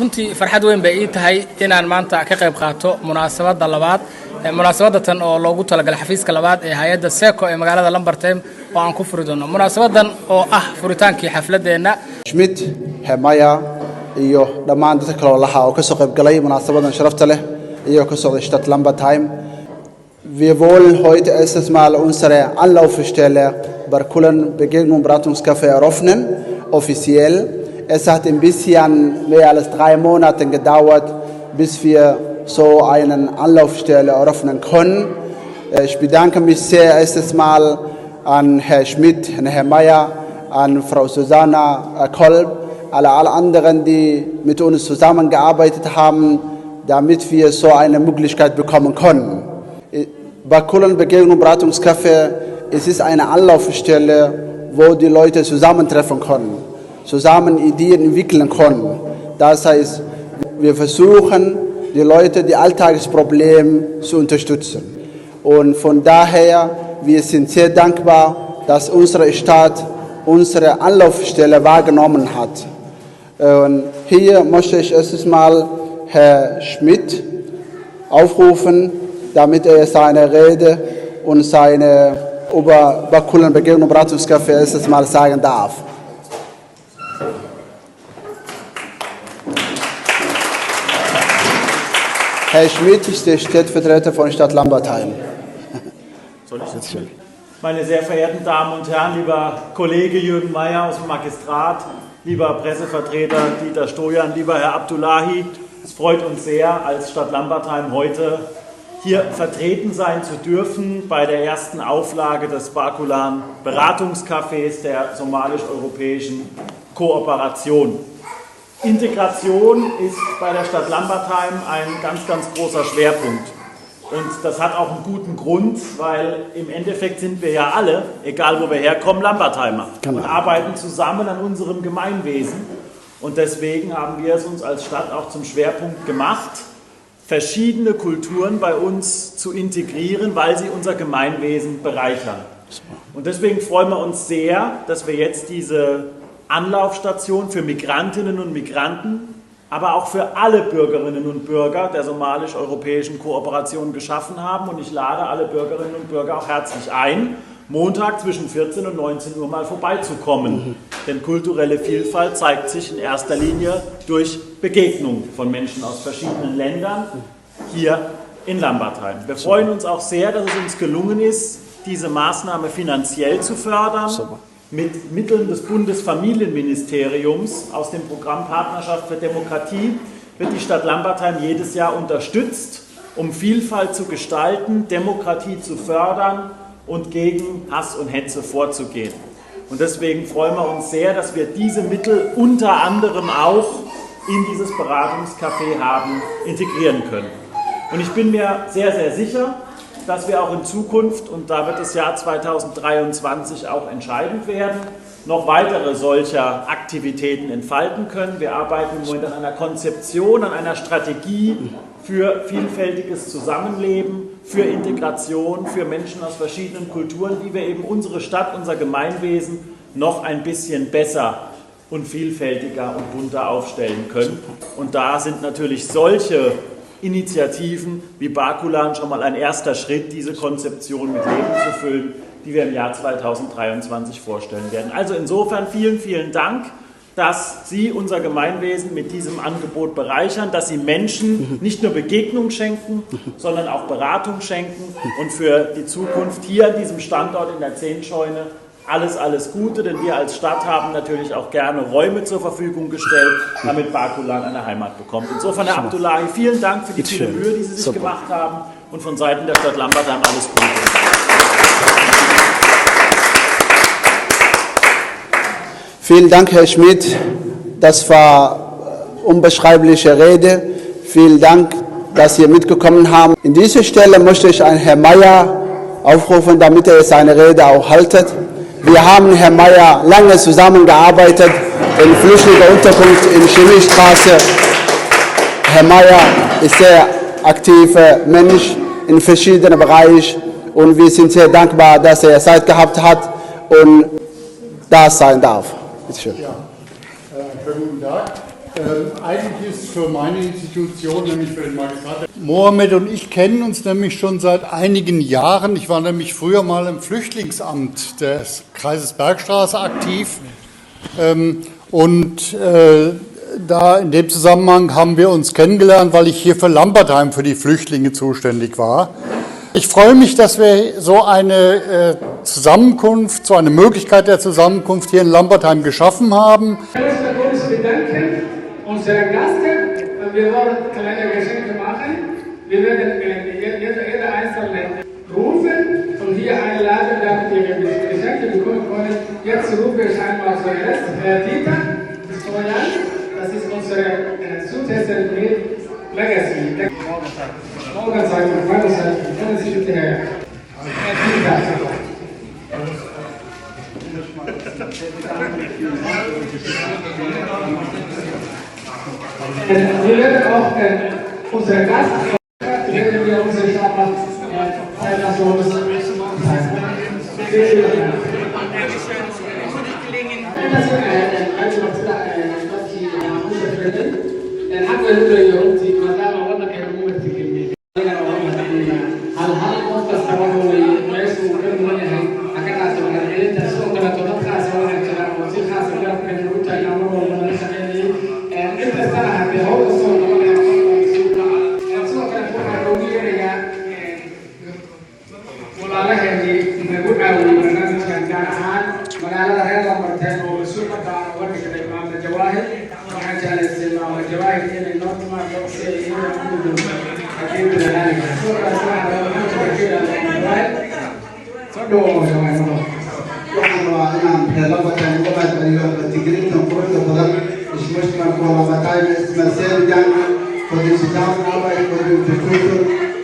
runtii farxad weyn bay ii tahay inaan maanta ka qayb qaato munaasabadda labaad munaasabadatan oo loogu talagalay xafiiska labaad ee hay'adda SECO ee magaalada Lambertheim oo aan ku furi doono munaasabadan oo ah furitaankii xafladeena Schmidt Herr Mayer iyo dhammaan dadka kale oo lahaa oo ka soo qayb galay munaasabadan sharafta leh iyo ka socday Stadt Lambertheim. Wir wollen heute erstes Mal unsere Anlaufstelle Barkulan Begegnung Beratungscafé eröffnen, offiziell. Es hat ein bisschen mehr als 3 Monate gedauert, bis wir so eine Anlaufstelle eröffnen können. Ich bedanke mich sehr erstes Mal an Herrn Schmidt, an Herrn Mayer, an Frau Susanna Kolb, alle anderen, die mit uns zusammengearbeitet haben, damit wir so eine Möglichkeit bekommen können. Barkulan Begegnung Beratungscafé, es ist eine Anlaufstelle, wo die Leute zusammentreffen können, zusammen Ideen entwickeln können. Das heißt, wir versuchen, die Leute, die Alltagsprobleme zu unterstützen. Und von daher, wir sind sehr dankbar, dass unsere Stadt unsere Anlaufstelle wahrgenommen hat. Und hier möchte ich erstes Mal Herr Schmidt aufrufen, damit er seine Rede und seine über Barkulan Begegnung Beratungscafé erstes Mal sagen darf. Herr Schmidt ist der Stellvertreter von Stadt Lambertheim. Meine sehr verehrten Damen und Herren, lieber Kollege Jürgen Mayer aus dem Magistrat, lieber Pressevertreter Dieter Stojan, lieber Herr Abdullahi, es freut uns sehr, als Stadt Lambertheim heute hier vertreten sein zu dürfen bei der ersten Auflage des Barkulan Beratungscafés der somalisch-europäischen Kooperation. Integration ist bei der Stadt Lambertheim ein ganz, ganz großer Schwerpunkt. Und das hat auch einen guten Grund, weil im Endeffekt sind wir ja alle, egal wo wir herkommen, Lambertheimer und arbeiten zusammen an unserem Gemeinwesen. Und deswegen haben wir es uns als Stadt auch zum Schwerpunkt gemacht, verschiedene Kulturen bei uns zu integrieren, weil sie unser Gemeinwesen bereichern. Und deswegen freuen wir uns sehr, dass wir jetzt diese Anlaufstation für Migrantinnen und Migranten, aber auch für alle Bürgerinnen und Bürger der somalisch-europäischen Kooperation geschaffen haben. Und ich lade alle Bürgerinnen und Bürger auch herzlich ein, Montag zwischen 14 und 19 Uhr mal vorbeizukommen. Denn kulturelle Vielfalt zeigt sich in erster Linie durch Begegnung von Menschen aus verschiedenen Ländern hier in Lambertheim. Wir freuen uns auch sehr, dass es uns gelungen ist, diese Maßnahme finanziell zu fördern. Mit Mitteln des Bundesfamilienministeriums aus dem Programm Partnerschaft für Demokratie wird die Stadt Lambertheim jedes Jahr unterstützt, um Vielfalt zu gestalten, Demokratie zu fördern und gegen Hass und Hetze vorzugehen. Und deswegen freuen wir uns sehr, dass wir diese Mittel unter anderem auch in dieses Beratungscafé haben integrieren können. Und ich bin mir sehr, sehr sicher, dass wir auch in Zukunft, und da wird das Jahr 2023 auch entscheidend werden, noch weitere solcher Aktivitäten entfalten können. Wir arbeiten im Moment an einer Konzeption, an einer Strategie für vielfältiges Zusammenleben, für Integration, für Menschen aus verschiedenen Kulturen, wie wir eben unsere Stadt, unser Gemeinwesen noch ein bisschen besser und vielfältiger und bunter aufstellen können. Und da sind natürlich solche Initiativen wie Barkulan schon mal ein erster Schritt, diese Konzeption mit Leben zu füllen, die wir im Jahr 2023 vorstellen werden. Also insofern vielen, vielen Dank, dass Sie unser Gemeinwesen mit diesem Angebot bereichern, dass Sie Menschen nicht nur Begegnung schenken, sondern auch Beratung schenken und für die Zukunft hier an diesem Standort in der Zehntscheune alles, alles Gute, denn wir als Stadt haben natürlich auch gerne Räume zur Verfügung gestellt, damit Barkulan eine Heimat bekommt. Insofern, Herr Abdullahi, vielen Dank für die viele Mühe, die Sie sich gemacht haben und von Seiten der Stadt Lambertheim alles Gute. Vielen Dank, Herr Schmidt. Das war unbeschreibliche Rede. Vielen Dank, dass Sie mitgekommen haben. In dieser Stelle möchte ich einen Herrn Mayer aufrufen, damit er seine Rede auch haltet. Wir haben, Herr Mayer, lange zusammengearbeitet in Flüchtlingenunterkunft in Chemiestraße. Herr Mayer ist sehr aktiver Mensch in verschiedenen Bereichen und wir sind sehr dankbar, dass er Zeit gehabt hat und da sein darf. Bitte schön. Ja, schönen guten Tag. Eigentlich ist es für meine Institution, nämlich für den Magistrat. Mohammed und ich kennen uns nämlich schon seit einigen Jahren. Ich war nämlich früher mal im Flüchtlingsamt des Kreises Bergstraße aktiv. Da in dem Zusammenhang haben wir uns kennengelernt, weil ich hier für Lambertheim für die Flüchtlinge zuständig war. Ich freue mich, dass wir so eine Zusammenkunft, so eine Möglichkeit der Zusammenkunft hier in Lambertheim geschaffen haben. Ich möchte uns bedanken, unsere Gäste. Wir wollen kleine Geschenke machen. Wir werden jeder Einzelne rufen und hier einladen, damit ihr Geschenke bekommen könnt. Jetzt rufe ich einmal zuerst Herr Dieter Stojan. Das ist unsere Südhessen Legacy. Morgen Zeit, meine Seite. Kommen Sie bitte her. Herr Dieter. Wir werden auch unsere Gast, werden wir unsere Stadt Zeit lassen uns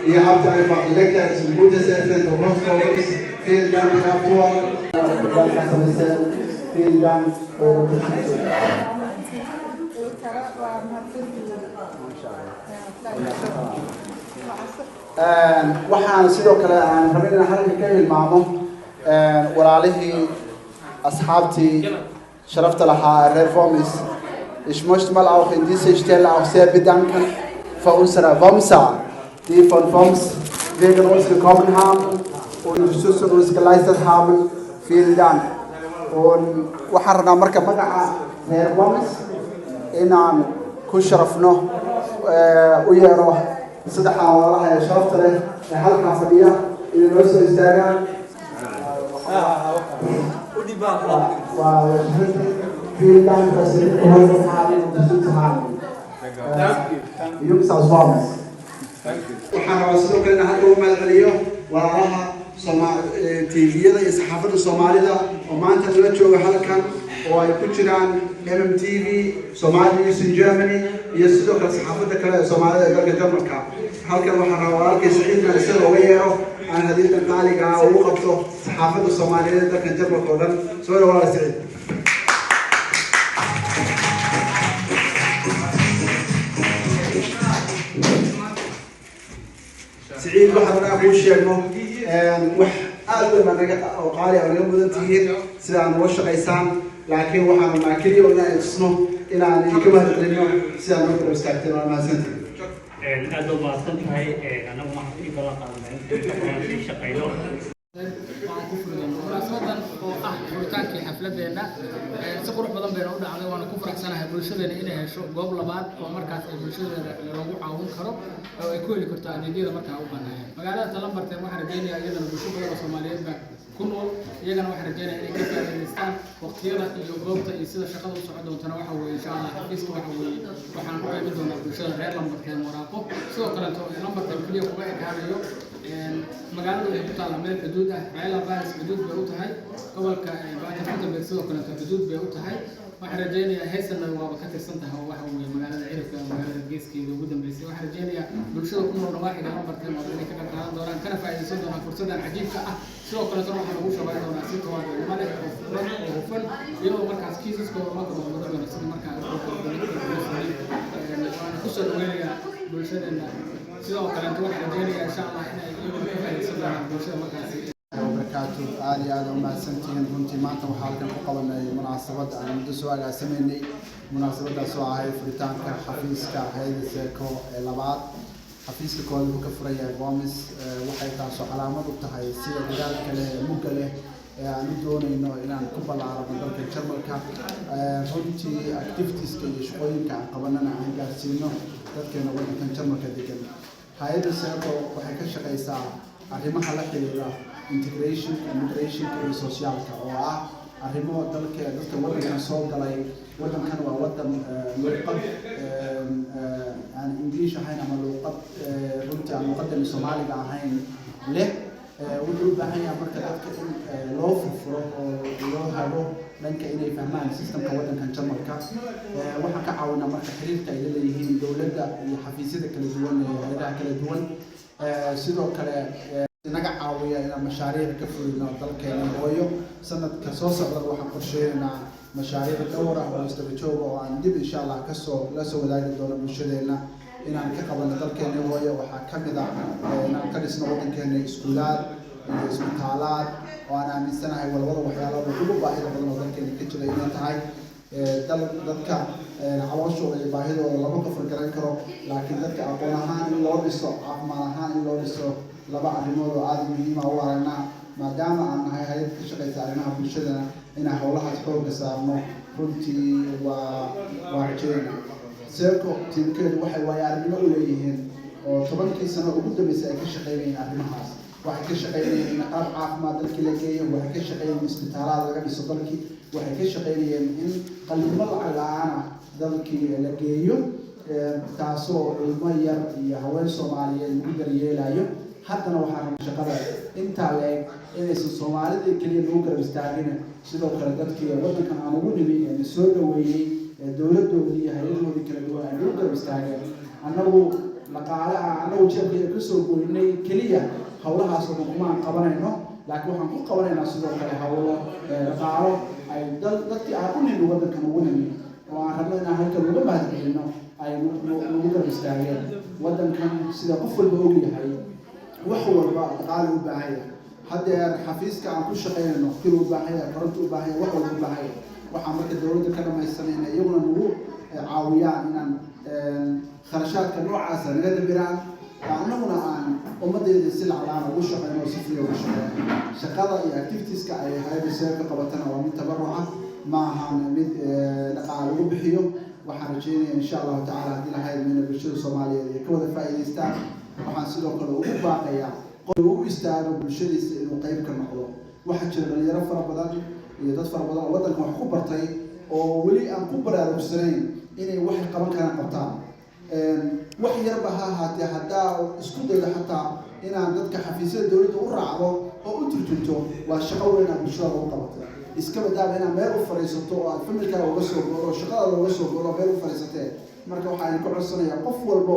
Ihr habt einfach lecker, es ist ein gutes Essen, du brauchst uns. Vielen Dank dafür. Vielen Dank für eure Unterstützung. waxaan sidoo kale aan rabay inaan halka ka hilmaamo walaalihii asxaabtii sharafta lahaa reer Vomis. Ich möchte mal auch in dieser Stelle auch sehr bedanken für unsere Vomser, die von Voms wegen uns gekommen haben und Unterstützung uns geleistet haben. Vielen Dank. Und waxaan rabnaa marka magaca reer Vomis inaan ku sharafno u yeero saddex walaalaha ee sharafta leh ee halkaa fadhiya inay noo soo istaagaan. Vielen Dank, dass Sie mitgeholfen haben und unterstützt haben. Die Jungs aus Worms. waxaan rabaa sidoo kale inaan hadda ugu mahadceliyo walaalaha tviyada iyo saxaafadda Soomaalida oo maanta nala jooga halkan oo ay ku jiraan MMTV, Somali News in Germany iyo sidoo kale saxaafadda kale ee Soomaalida ee dalka Jarmalka. halkan waxaan rabaa walaalkay Saciid inaan isaga uga yeero aan hadiyada qaaliga ah ugu qabto saxaafadda Soomaaliyeed ee dalka Jarmalka oo dhan. soo dhawaada Saciid. سعيد واحد من أبو الشيخ وح أول ما نجا أو قارئ أو نجا مدن تهير سلا نوش قيسان لكن واحد ما كلي ولا يصنع إلى أن يكمل الدنيا سلا نقدر نستعد ما زنت. هذا ما صنع هاي أنا ما أعرف إيه بلا قانون في شقيلو. munaasabadan oo ah furitaanka xafladeena si qurux badan bayna u dhacday waana ku faraxsanahay bulshadeena inay hesho goob labaad oo markaas ay bulshadeena lagu caawin karo oo ay ku heli karto adeegyada markaa u baahnayeen. magaalada Lambertheim waxaan rajaynayaa iyadana bulsho badan oo Soomaaliyeed ku nool iyagana waxaan rajaynayaa inay ka faa'iideystaan waqtiyada iyo goobta iyo sida shaqada u socon doontana waxa weeye insha Allah xafiiska waxa weeye waxaan u qaybin doonaa bulshada reer Lambertheim waraaqo sidoo kale Lambertheim kaliya kuma ekaanayo magaalada ay ku taala meel xuduud ah Rheinland-Pfalz xuduud bay u tahay gobolka Baden-Württemberg sidoo kale xuduud bay u tahay. waxaan rajaynayaa Heesan waa ka tirsan tahay oo waxa weeye magaalada cirifka magaalada geeskeeda ugu dambeysay. waxaan rajaynayaa bulshada ku nool nawaaxiga Lambertheim oo inay ka qaadan doonaan kana faa'iideysan doonaan fursadan cajiibka ah. sidoo kale waxaan ugu shaqayn doonaa si tawaadul male oo hufan iyadoo markaas kiisaskooda ma gabo doona sida markaa waan ku soo dhaweynayaa bulshadeena sidoo kale waxaan rajaynayaa insha Allah inay iyagu ka faa'iideysan doonaan bulshada markaas. وبركاته عالي على ما سنتين كنت ما توحالكم قبلنا مناسبة أنا مدرسوا على سميني مناسبة سواء هاي فريتان كحفيز كهيد سيكو لبعض حفيز كل بكفرية قامس وحيد عشان علامة بتاعي سير رجال كله مقلة يعني دون إنه نكبر العرب ندرك الشمال كا هونتي activities كي شوي كقبلنا عن جالسينه تذكر إنه وين كان شمال كذيك هاي السيكو وحكي شقي ساعة arrimo la xiriira integration immigration iyo socialka oo ah arrimo dadka waddanka soo galay waddankan waa waddan luqad aan English ahayn ama luqad runtii aan luqadan Soomaaliga ahayn leh wuxuu u baahan yahay marka dadka in loo furfuro oo loo hago dhanka inay fahmaan systemka waddankan Jarmalka waxa ka caawina marka xiriirka ay leeyihiin dawladda iyo xafiisyada kala duwan ee hay'adaha kala duwan sidoo kale naga caawiya inaan mashaariic ka fulino dalkeena hooyo sanadka soo socda waxaan qorsheynaa mashaariic dhowr ah oo isdaba joog oo aan dib insha Allah la soo wadaagi doono bulshadeena inaan ka qabano dalkeena hooyo waxaa ka mid ah inaan ka dhisno waddankeena iskuulaad iyo isbitaalaad oo aan aaminsanahay walwada waxyaalaha ugu baahida badan oo dalkeena ka jira inay tahay dadka calooshooda iyo baahidooda lama kafar garan karo laakiin dadka aqoon ahaan in loo dhiso caafimaad ahaan in loo dhiso laba arrimood oo aad muhiim ah u aragnaa maadaama aan nahay hay'ad ka shaqeysa arrimaha bulshadana inaan howlahaas xoogga saarno runtii waa rajeynaa seeko tiimkeedu waxay waayo-aragnimo u leeyihiin oo 10kii sano ugu dambeysay ay ka shaqeynayeen arrimahaas waxay ka shaqeynayeen in qaab caafimaad dalkii la geeyo waxay ka shaqeynayeen isbitaalaad laga dhiso dalkii waxay ka shaqeynayeen in qalliimo lacag la'aan ah dalkii la geeyo taasoo ilmo yar iyo haween Soomaaliyeed lagu daryeelayo haddana waxaa rabaa shaqada intaa leeg inaysan Soomaalida kaliya lagu garab istaagin sidoo kale dadkii waddankan aan ugu nimi ee soo dhaweeyay dawladooda iyo hay'adahoodii kala duwan ay lagu garab istaageen annagu dhaqaalaha annagu jeebkayga ka soo goynay kaliya howlahaas oo kuma qabanayno laakiin waxaan ku qabanaynaa sidoo kale howlo dhaqaalo ay dadkii aan u nimi waddankan ugu nimi oo aan rabno inaan halkan uga mahadcelino ay lagu garab istaageen waddankan sida qof walba og yahay wax walba dhaqaale u baahan yahay haddeer xafiiska aan ku shaqeynayno kii u baahan yahay koronto u baahan yahay wax walba u baahan yahay waxaan marka dawladda ka dhamaysanayna iyaguna nagu caawiyaan inaan kharashaadka noocaasa naga dabiraan annaguna aan ummaddeeda si lacag ugu shaqeyno si fiican ugu shaqeyno shaqada iyo activitieska ay hay'adda seeka qabatana waa mid tabaruca ma ahan mid dhaqaale lagu bixiyo waxaan rajeynayaa insha Allah tacaala haddii la hay'adda bulshada Soomaaliyeed ay ka wada faa'iideystaan waxaan sidoo kale ugu baaqayaa qof uu istaago bulshadiisa inuu qayb ka noqdo waxa jira dhalinyaro fara badan iyo dad fara badan oo waddanka wax ku bartay oo weli aan ku baraarugsanayn inay wax qaban karaan qabtaan wax yarba ha ahaatee haddaa isku dayda xataa inaan dadka xafiisyada dawladda u raacdo oo u turjunto waa shaqo weyn aan bulshada lagu qabatay iska badaaba inaad meel u fadhiisato oo aad familkaaga uga soo gooro shaqada looga soo gooro meel u fadhiisatee marka waxaan ka codsanayaa qof walba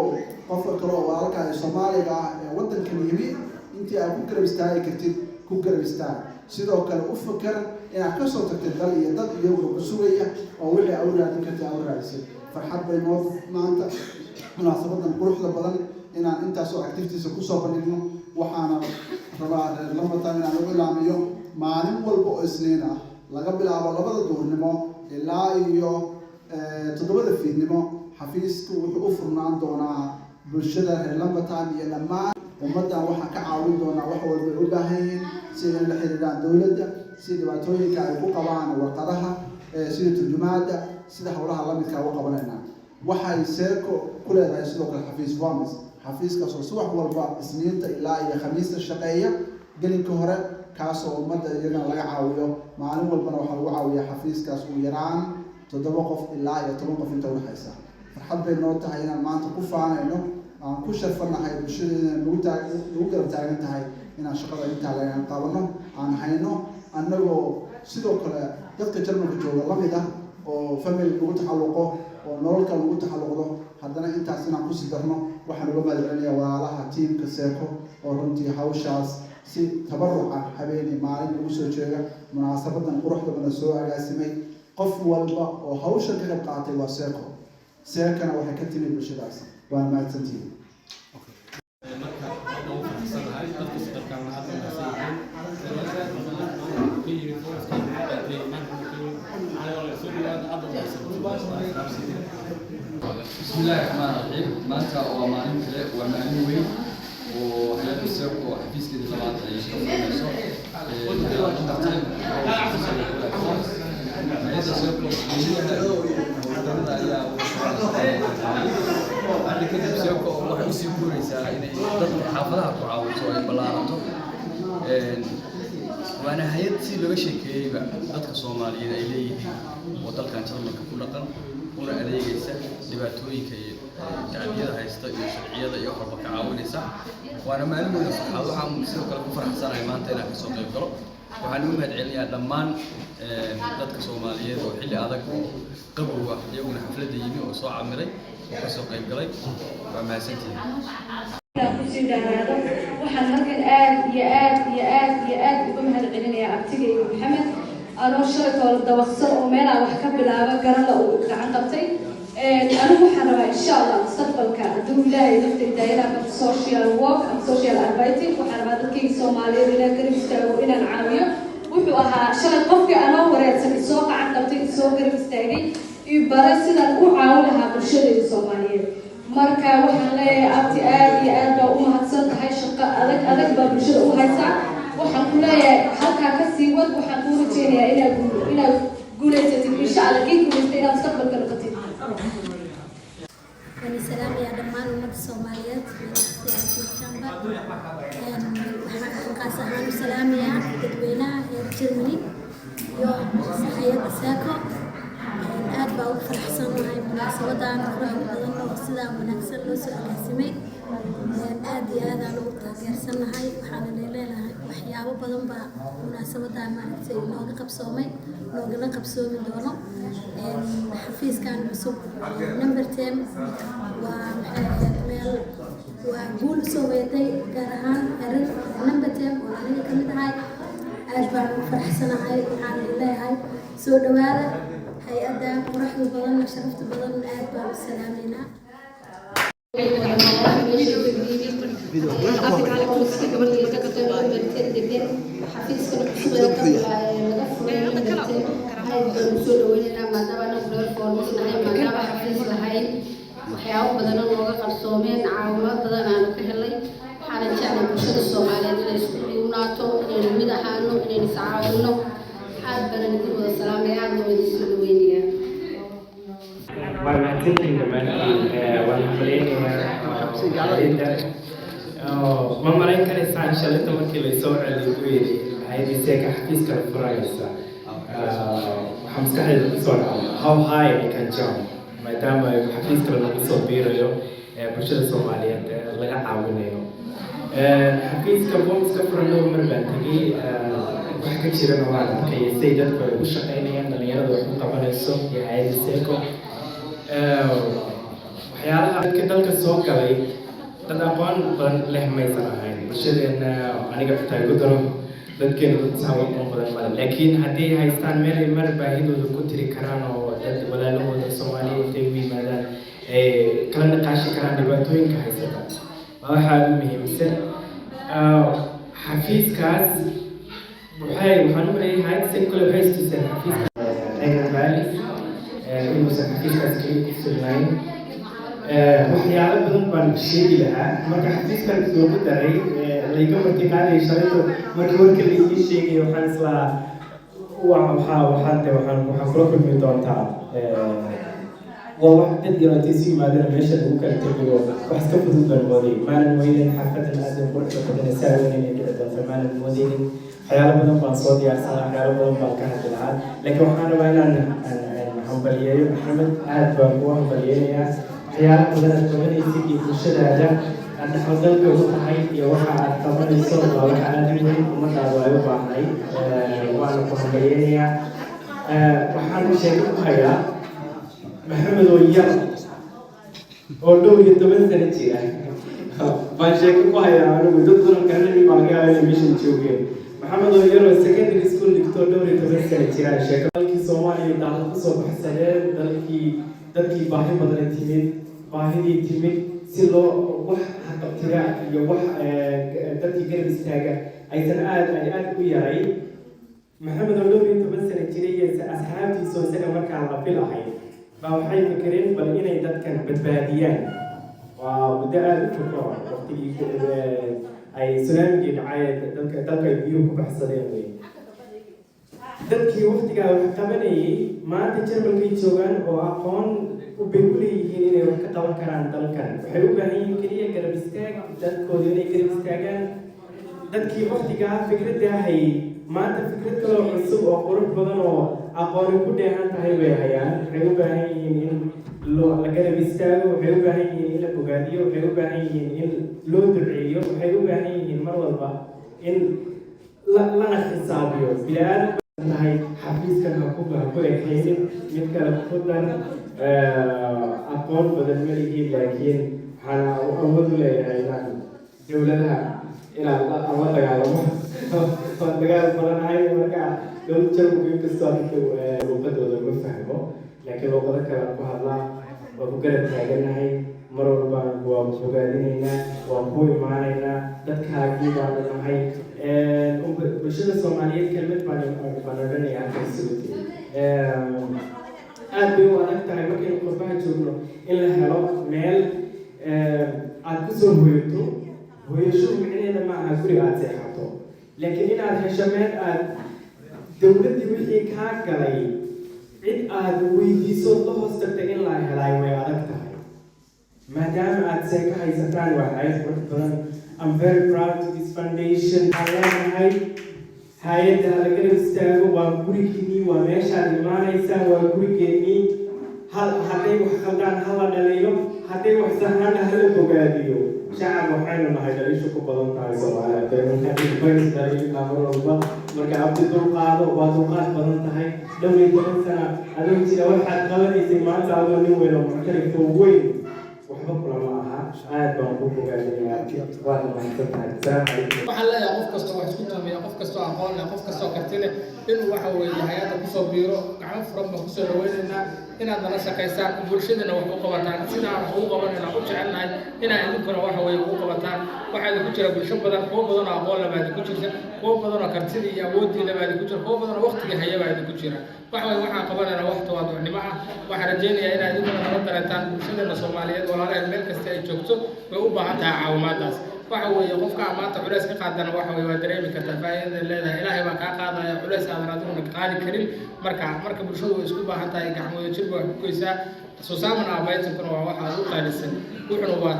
qofka kale oo walaalka ee Soomaaliga ah ee waddankan yimi intii aad ku garab istaagi kartid ku garab istaag sidoo kale u fakar inaad ka soo tagtid dal iyo dad iyagu ku sugaya oo wixii awraadin kartid awraadisay farxad bay noo maanta munaasabadan quruxda badan inaan intaas oo activities ku soo bandhigno waxaana rabaa lama taan inaan ugu ilaamiyo maalin walba oo isniin ah laga bilaabo 2 duhurnimo ilaa iyo 7 fiidnimo xafiisku wuxuu u furnaan doonaa bulshada reer Lambataan iyo dhammaan ummadda waxa ka caawin doonaa wax walba u baahan yihiin sida la xiriiraan dawladda sida dhibaatooyinka ay ku qabaan warqadaha sida turjumaada sida howlaha la midka u qabanayna waxay seeko ku leedahay sidoo kale xafiis waamis xafiiskaas oo subax walba isniinta ilaa iyo khamiista shaqeeya gelinka hore kaasoo ummadda iyagana laga caawiyo maalin walbana waxaa lagu caawiyaa xafiiskaas uu yaraan 7 qof ilaa iyo 10 qof inta u dhaxaysa farxad bay noo tahay inaan maanta ku faanayno aan ku sharfanahay bulshadeena lagu garab taagan tahay inaan shaqada intaa laga qabanno aan hayno annagoo sidoo kale dadka Jarmalka jooga la mid ah oo family lagu taxalluqo oo nololka lagu taxalluqdo haddana intaas inaan ku sii darno waxaan uga mahadcelinayaa walaalaha tiimka seeko oo runtii hawshaas si tabaruca habeenii maalin ugu soo jeeda munaasabadan quruxda badan soo agaasimay qof walba oo hawshan ka qayb qaatay waa seeko seekana waxay ka timid bulshadaas waa mahadsantihiin marka ugu faraxsanahay dadka sadarkan hadda بسم الله الرحمن الرحيم مانتا ومالين كله ومالين وين وحياة السوق وحفيز كده لبعض يشتغل في السوق حياة السوق أنا كده السوق وحنا سيبوري سا إن ضد حافظها كعاو سوي بلارتو وأنا حياتي لو شيء كذا ضد الصوماليين إليه وطلع كان شغل كل رقم una adeegaysa dhibaatooyinka iyo tacadiyada haysta iyo sharciyada iyo waxba ka caawinaysa waana maalin weyn farxad waxaan sidoo kale ku faraxsanahay maanta inaan ka soo qayb galo waxaan u mahadcelinayaa dhammaan dadka Soomaaliyeed oo xilli adag oo qabowga iyaguna xafladda yimi oo soo camiray oo ka soo qayb galay waa mahadsantihiin waxaan halkan aad uga mahadcelinayaa abtigayga Maxamed أنا شرط الدوخسر ومانا وحكب لعبة قرنا وقعدتي أنا محرمة إن شاء الله مستقبل كدوم لا يدخل الدائرة بالسوشيال ووك أم سوشيال أربايتي وحرمة ذكي سومالي ولا كريستو ولا العربية وحوها شرط قفك أنا وريت السوق عندتي السوق كريستاجي يبرسنا وعاولها بالشدة السومالية مركا وحنا أبتي آدي ومهتصل هاي شقة أذك بالشدة وهايسا waxaan ku leeyahay halka ka sii wad waxaan ku rajeynayaa inaad guulaysato insha Allah kii guulaysta inaad mustaqbalka noqotid wani salaam ya dhammaan ummadda Soomaaliyeed waxaan ka salaamayaa dadweynaha reer Germany iyo hay'adda SACCO aad baa ugu faraxsanahay munaasabadan quruxda badan oo sidaa wanaagsan loo soo agaasimay aad iyo aad aan ugu taageersanahay waxaan leeyahay waxyaabo badan baa munaasabadan maaragtay nooga qabsoomi doono xafiiskan cusub number 10 waa meel waa guul soo weeday gaar ahaan erin number 10 oo aniga ka mid ahay aad baan ugu faraxsanahay waxaan leeyahay soo dhawaada hay'adda quruxda badan sharafta badan aad baan u salaameynaa waxyaabo badan oo looga qarsoomeen caawimaad badan aan ka helay waxaan jeclahay bulshada Soomaaliyeed inay isku dhiwnaato inay mid ahaano inay iscaawino aad baan idin wada salaamay aad baan idin soo dhaweynayaa waan mahadsantihiin dhammaantiin waan mahadcelinayaa ma malayn karaysaan shalinta markii laysoo celiyo ku yidhi hay'addiiseeka xafiiska la furaysa waxaa maskaxdayda kusoo dhacay how high I can jump maadaama xafiiska lagu soo biirayo bulshada Soomaaliyeed laga caawinayo xafiiska boomska furano mar baan tegay waxa ka jirana waan arkay say dadku ay u shaqaynayaan dhalinyarada wax u qabanayso iyo hay'adda SACCO waxyaalaha dadka dalka soo galay dad aqoon badan leh maysan ahayn bulshadeena aniga xitaa igu daro dadkeena dad saawir badan male laakiin haddii haystaan meel ay mar baahidooda ku tiri karaan oo dad walaalahooda Soomaaliyeed intay u yimaadaan kala niqaashi karaan dhibaatooyinka haysata waxaa ugu muhiimsan xafiiskaas waxaan u leeyahay SACCO waxay istuseen xafiiska inuusan xafiiskaas kaliya ku filnayn waxyaalo badan baan sheegi lahaa marka xafiiskan loogu daray layga martiqaaday shalayto markii warka la ii sheegay waxaan islaa waxaan kula kulmi doontaa waa wax dad yaraatay si yimaadeen meesha lagu kala tegayo wax iska fudud baan mooday maanan weynin xafadan aadam quruxda badan saa weynayna dhici doonta maanan moodaynin waxyaalo badan baan soo diyaarsanaa waxyaalo badan baan ka hadli lahaa laakiin waxaan rabaa inaan hambaliyeeyo Maxamed aad baan kugu hambaliyeynayaa waxyaalo badan aad qabanaysid iyo bulshadaada aad dhaxalgalka ugu tahay iyo waxa aad qabanayso waa wax aad u weyn ummadaada ay u baahnay waana ku hambaliyeynayaa waxaan sheeko ku hayaa Maxamed oo yar oo dhow iyo 10 sano jira baan sheeko ku hayaa anigu dad badan garanay baan ka helay mission joogeen Maxamed oo yar oo secondary school dhigto dhow iyo 10 sano jira sheeko dalkii Soomaaliya daalad ku soo baxsadeen dadkii baahi badan baahidii timid si loo wax qabtiga iyo wax dadkii garab istaaga aysan aad u yaray Maxamed oo dhow iyo 10 sano jira iyo asxaabtiisa isaga markaa la filahay waxay fikireen bal inay dadkan badbaadiyaan waa muddo aada u fog waqtigii ay tsunamigii dhacay dalka ay biyuhu ku baxsadeen wey dadkii waqtigaa wax qabanayay maanta jarmalkay joogaan oo aqoon bay u leeyihiin inay wax ka qaban karaan dalkan waxay u baahan yihiin keliya garab istaag dadkooda inay garab istaagaan dadkii waqtigaa fikradda hayay maanta fikrad kaloo cusub oo qurux badan oo aqooni ku dheehan tahay bay hayaan waxay u baahan yihiin in la garab istaago waxay u baahan yihiin in la bogaadiyo waxay u baahan yihiin in loo duceeyo waxay u baahan yihiin mar walba in lana xisaabiyo bilaadan tahay xafiiskan ha ku ekaynin mid kale ku dar aqoon badan ma lihiin laakiin waxaana awood u leeyahay inaan dowladaha inaan la dagaalamo waan dagaal badanahay marka dowlad jarmalku inkastoo ninka luuqadooda ma fahmo laakiin luuqado kale ku hadlaa waa ku garab taaganahay mar walbaan waa bogaadinaynaa waa ku imaanaynaa dadkaagii baanu nahay bulshada soomaaliyeed kelmad baan odhanayaa kalsooti aad bay u adag tahay markaynu qurbaha joogno in la helo meel aad kusoo hoyato hoyasho micneheeda ma aha guri aad seexato laakiin inaad hesho meel aad dowladdii wixii kaa galay cid aad weydiiso la hoos tagtay in la helaayo way adag tahay maadaama aad seeka haysataan waa hayad qurux badan I'm very proud of this foundation ayanahay hay-adda la garab istaago waa gurigiinii waa meeshaad imaanaysaan waa gurigeennii hadday wax khaldaan hala dhaliilo hadday wax saxaana hala bogaadiyo shacab waxaynu nahay dhaliishu ku badan tahay soomaaliya mar walba marka abdi dulqaado waa dulqaad badan tahay dhowr 10 sana adoo jira waxaad qabanaysay maanta adoo nin weyn oo muxtarifo weyn waxba kulama aha aad baan ku bogaadinayaa waad mahadsantahay assalaamu calaykum waxaan leeyahay qof kasta wax isku tamiya qof kasta aqoon leh qof kasta karti leh inuu waxa weeye hay'adda kusoo biiro gacmo furan baan kusoo dhaweynaynaa inaad nala shaqaysaan bulshadana wax u qabataan sidaan wax ugu qabanayna u jecelnahay inaad idinkuna waxa weeye ugu qabataan waxaad ku jira bulsho badan kuwo badan oo aqoon labaad ku jirta kuwo badan oo kartida iyo awoodii labaad ku jira kuwo badan oo waqtiga hayabaad ku jira waxa weeye waxaan qabanayna wax tawaadunimo ah waxaan rajaynayaa inaad idinkuna nala dareetaan bulshadana Soomaaliyeed walaalaha meel kasta ay joogto way u baahan tahay caawimaadaas waxa weeye qofka maanta culays ka qaadana waxa weeye waa dareemi kartaa faa'iidada leedahay ilaahay baa ka qaadaya culays aan raadino qaadi karin marka bulshadu way isku baahan tahay gacmooda jirba ku goysaa soo saamana abaytankuna waa waxa ugu qaalisan wuxuuna waa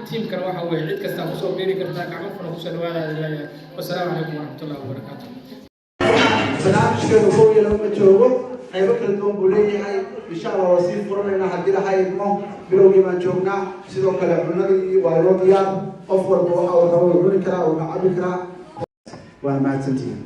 teamkana waxa weeye cid kasta ku soo biiri kartaa gacmo fana ku soo dhawaada ilaahay wassalaamu calaykum waraxmatullaahi wabarakaatuh barnaamijkeenu kow iyo laba joogo qaybo kala duwan buu leeyahay insha allah waa sii furanayna haddii laha idmo bilowgii baan joognaa sidoo kale cunadii waa inoo diyaar qof walba waxa uu rabo cuni karaa uu cabi karaa waa mahadsantihiin